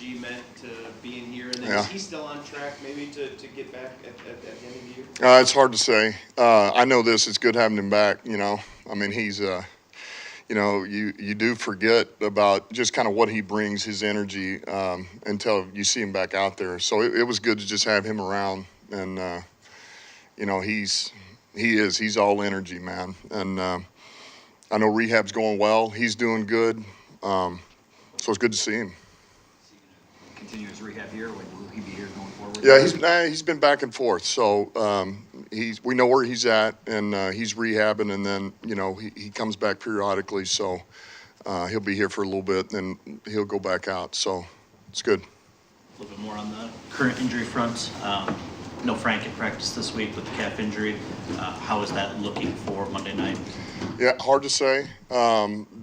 energy meant to being here? And then Yeah. is he still on track maybe to get back at the end of the year? It's hard to say. I know this. It's good having him back. I mean, he's you do forget about just kind of what he brings, his energy, until you see him back out there. So it was good to just have him around, and he's all energy, man. And I know rehab's going well. He's doing good. So it's good to see him. Continue his rehab here? Will he be here going forward? Yeah, he's been back and forth. So we know where he's at, and he's rehabbing, and then he comes back periodically. So he'll be here for a little bit, then he'll go back out. So it's good. A little bit more on the current injury front. No Frank at practice this week with the calf injury. How is that looking for Monday night? Yeah, hard to say.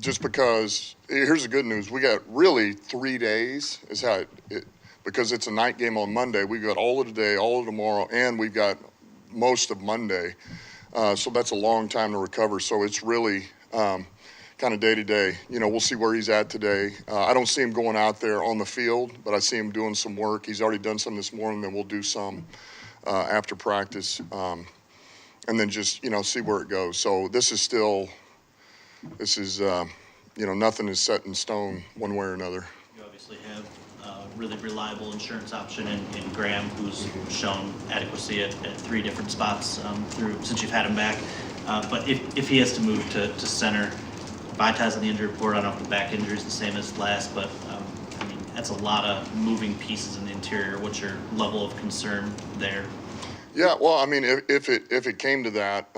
Just because here's the good news: we got really 3 days. Is how because it's a night game on Monday. We've got all of today, all of tomorrow, and we've got most of Monday. So that's a long time to recover. So it's really kind of day to day. We'll see where he's at today. I don't see him going out there on the field, but I see him doing some work. He's already done some this morning, and we'll do some after practice. And then just, see where it goes. So this is nothing is set in stone one way or another. You obviously have a really reliable insurance option in Graham, who's shown adequacy at 3 different spots since you've had him back. But if he has to move to center, Vita's on the injury report. I don't know if the back injury is the same as last, but that's a lot of moving pieces in the interior. What's your level of concern there? Yeah, well, I mean, if it came to that,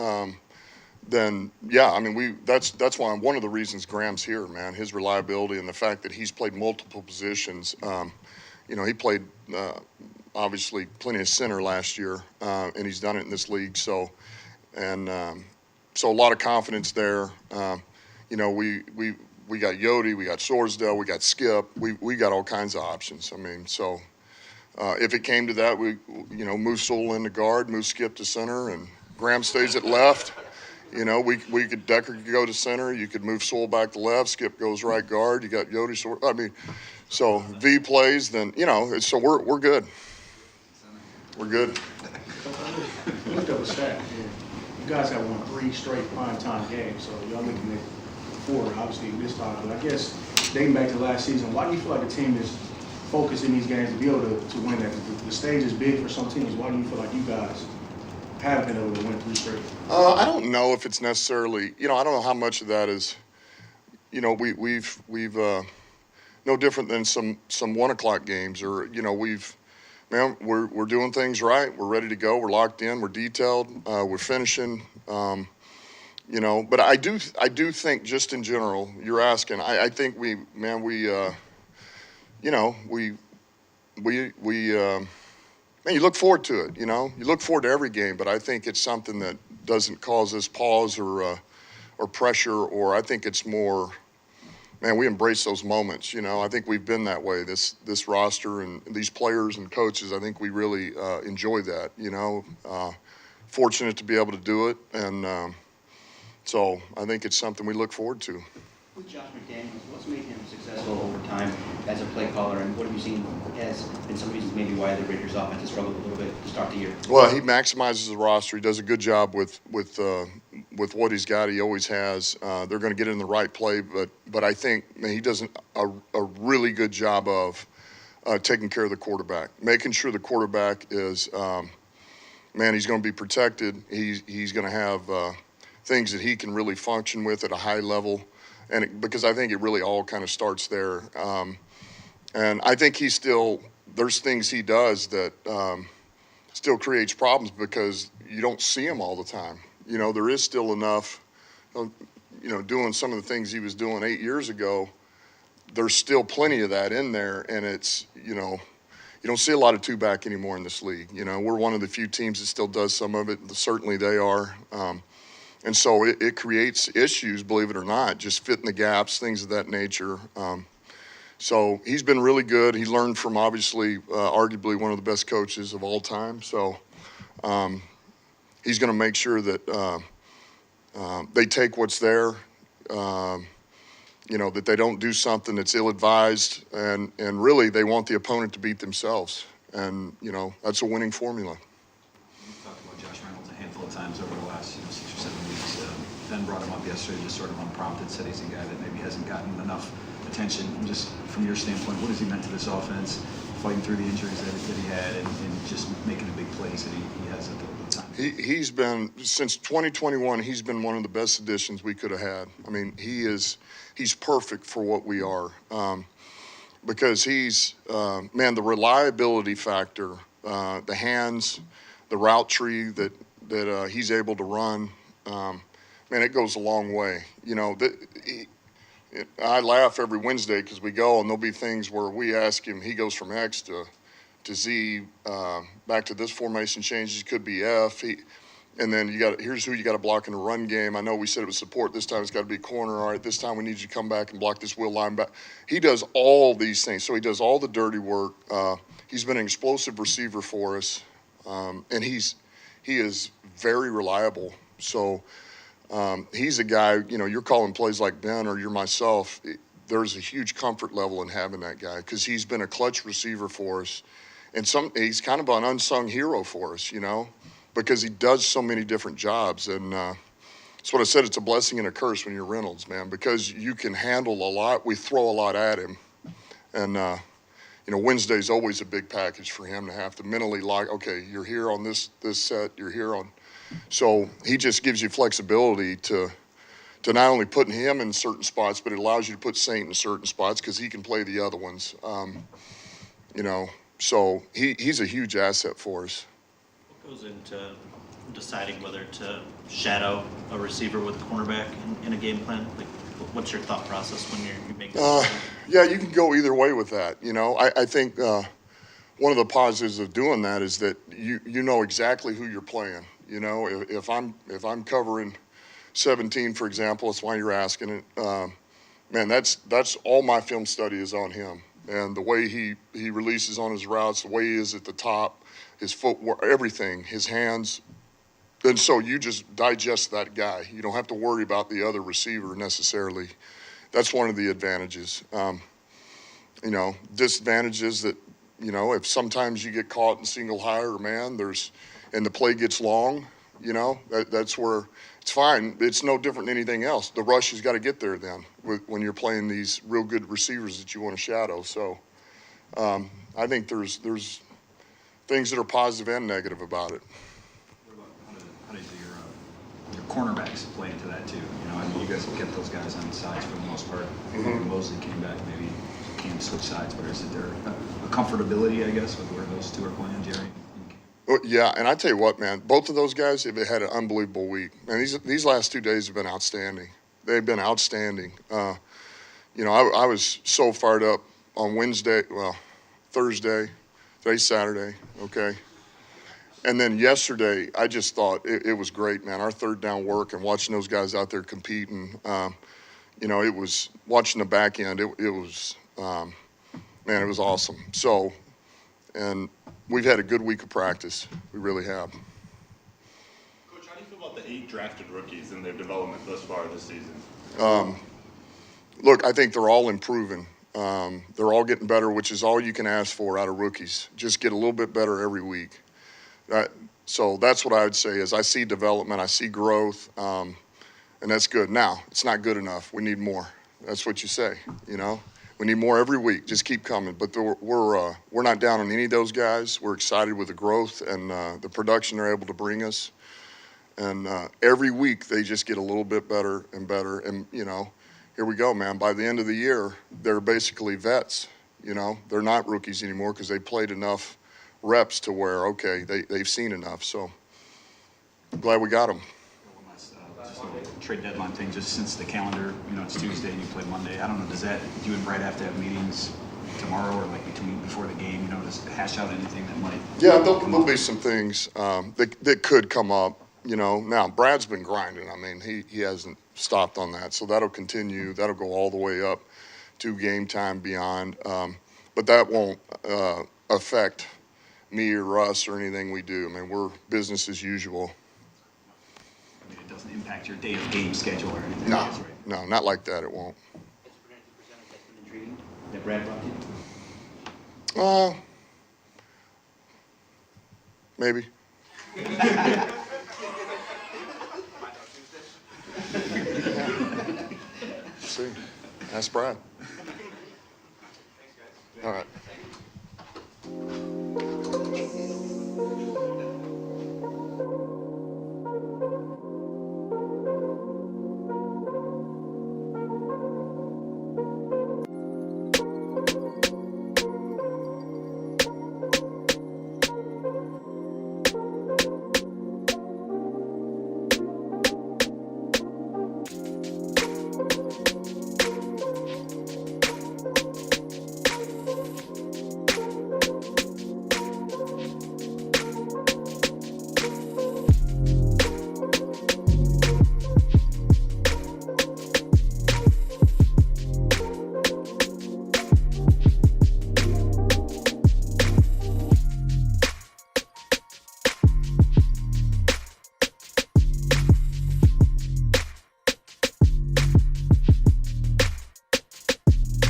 then yeah, I mean, that's why one of the reasons Graham's here, man. His reliability and the fact that he's played multiple positions. He played obviously plenty of center last year, and he's done it in this league. So a lot of confidence there. We got Yodi, we got Sorsdale, we got Skip. We got all kinds of options. I mean, so. If it came to that, we move Sewell into guard, move Skip to center, and Graham stays at left. Decker could go to center. You could move Sewell back to left. Skip goes right guard. You got Yodi. So V plays. Then so we're good. We're good. I looked up a stat. You guys have won 3 straight primetime games, so y'all looking at 4, obviously this time. But I guess dating back to last season, why do you feel like the team is focus in these games to be able to win that? The stage is big for some teams. Why do you feel like you guys have been able to win 3 straight? I don't know if it's necessarily, I don't know how much of that is, we've no different than some 1 o'clock games, or, we're doing things right. We're ready to go. We're locked in. We're detailed. We're finishing. But I do think just in general, you're asking, I think you look forward to it, You look forward to every game, but I think it's something that doesn't cause us pause or pressure, or I think it's more, we embrace those moments, I think we've been that way, this roster and these players and coaches. I think we really enjoy that, fortunate to be able to do it, and so I think it's something we look forward to. With Josh McDaniels, what's made him successful over time as a play caller, and what have you seen as been some reasons maybe why the Raiders' offense has struggled a little bit to start the year? Well, he maximizes the roster. He does a good job with what he's got. He always has. They're going to get in the right play, but I think he does a really good job of taking care of the quarterback, making sure the quarterback is he's going to be protected. He's going to have things that he can really function with at a high level. Because I think it really all kind of starts there. And I think there's things he does that still creates problems because you don't see him all the time. There is still enough, doing some of the things he was doing 8 years ago. There's still plenty of that in there. And it's, you don't see a lot of 2-back anymore in this league. We're one of the few teams that still does some of it. Certainly they are. And so it creates issues, believe it or not, just fitting the gaps, things of that nature. So he's been really good. He learned from, obviously, arguably one of the best coaches of all time. So he's going to make sure that they take what's there, that they don't do something that's ill-advised, and really they want the opponent to beat themselves. And, that's a winning formula. We've talked about Josh Reynolds a handful of times over the last 6 or 7 weeks. Ben brought him up yesterday, just sort of unprompted, said he's a guy that maybe hasn't gotten enough attention. And just from your standpoint, what has he meant to this offense, fighting through the injuries that he had, and just making the big plays that he has at the time? He's been, since 2021, he's been one of the best additions we could have had. I mean, he's perfect for what we are, because he's, the reliability factor, the hands, the route tree that he's able to run, it goes a long way. I laugh every Wednesday because we go and there'll be things where we ask him, he goes from X to Z, back to this formation changes, could be F. And then here's who you got to block in the run game. I know we said it was support. This time it's got to be corner. All right, this time we need you to come back and block this wheel line back. He does all these things. So he does all the dirty work. He's been an explosive receiver for us, and he is very reliable. So he's a guy, you're calling plays like Ben or you're myself. There's a huge comfort level in having that guy because he's been a clutch receiver for us. And he's kind of an unsung hero for us, because he does so many different jobs. And that's what I said, it's a blessing and a curse when you're Reynolds, man, because you can handle a lot. We throw a lot at him. And, Wednesday's always a big package for him to have to mentally okay, you're here on this set, you're here on. So he just gives you flexibility to not only putting him in certain spots, but it allows you to put Saint in certain spots because he can play the other ones. So he's a huge asset for us. What goes into deciding whether to shadow a receiver with a cornerback in a game plan? Like, what's your thought process when you're making Yeah, you can go either way with that. I think one of the positives of doing that is that you know exactly who you're playing. If I'm covering 17, for example, that's why you're asking it. That's all my film study is on him. And the way he releases on his routes, the way he is at the top, his footwork, everything, his hands. And so you just digest that guy. You don't have to worry about the other receiver necessarily. That's one of the advantages. Disadvantages that, if sometimes you get caught in single high or man, and the play gets long, that's where it's fine. It's no different than anything else. The rush has got to get there then when you're playing these real good receivers that you want to shadow. So I think there's things that are positive and negative about it. How does your cornerbacks play into that too? You guys have kept those guys on the sides for the most part. Mosley came back, maybe can't switch sides, but is there a comfortability, I guess, with where those two are playing, Jerry? Well, yeah, and I tell you what, man, both of those guys have had an unbelievable week. And these last 2 days have been outstanding. They've been outstanding. I was so fired up on Thursday, today's Saturday, okay? And then yesterday, I just thought it was great, man. Our third down work and watching those guys out there competing, it was watching the back end. It was awesome. So, and we've had a good week of practice. We really have. Coach, how do you feel about the 8 drafted rookies and their development thus far this season? Look, I think they're all improving. They're all getting better, which is all you can ask for out of rookies. Just get a little bit better every week. So that's what I would say is I see development, I see growth, and that's good. Now, it's not good enough. We need more. That's what you say, We need more every week. Just keep coming. But we're not down on any of those guys. We're excited with the growth and the production they're able to bring us. And every week they just get a little bit better and better. And, here we go, man. By the end of the year, they're basically vets. They're not rookies anymore because they played enough reps to where, okay, they've seen enough. So I'm glad we got them. Just a trade deadline thing, just since the calendar, it's Tuesday and you play Monday. I don't know, do you and Brad have to have meetings tomorrow or like before the game, just hash out anything that might? Yeah, there'll be some things that could come up. Now Brad's been grinding. I mean, he hasn't stopped on that, so that'll continue. That'll go all the way up to game time beyond. But that won't affect me or us or anything we do. I mean, we're business as usual. It doesn't impact your day of game schedule or anything? No, not like that. It won't. Has that Brad brought you? Maybe. See, ask Brad. All right.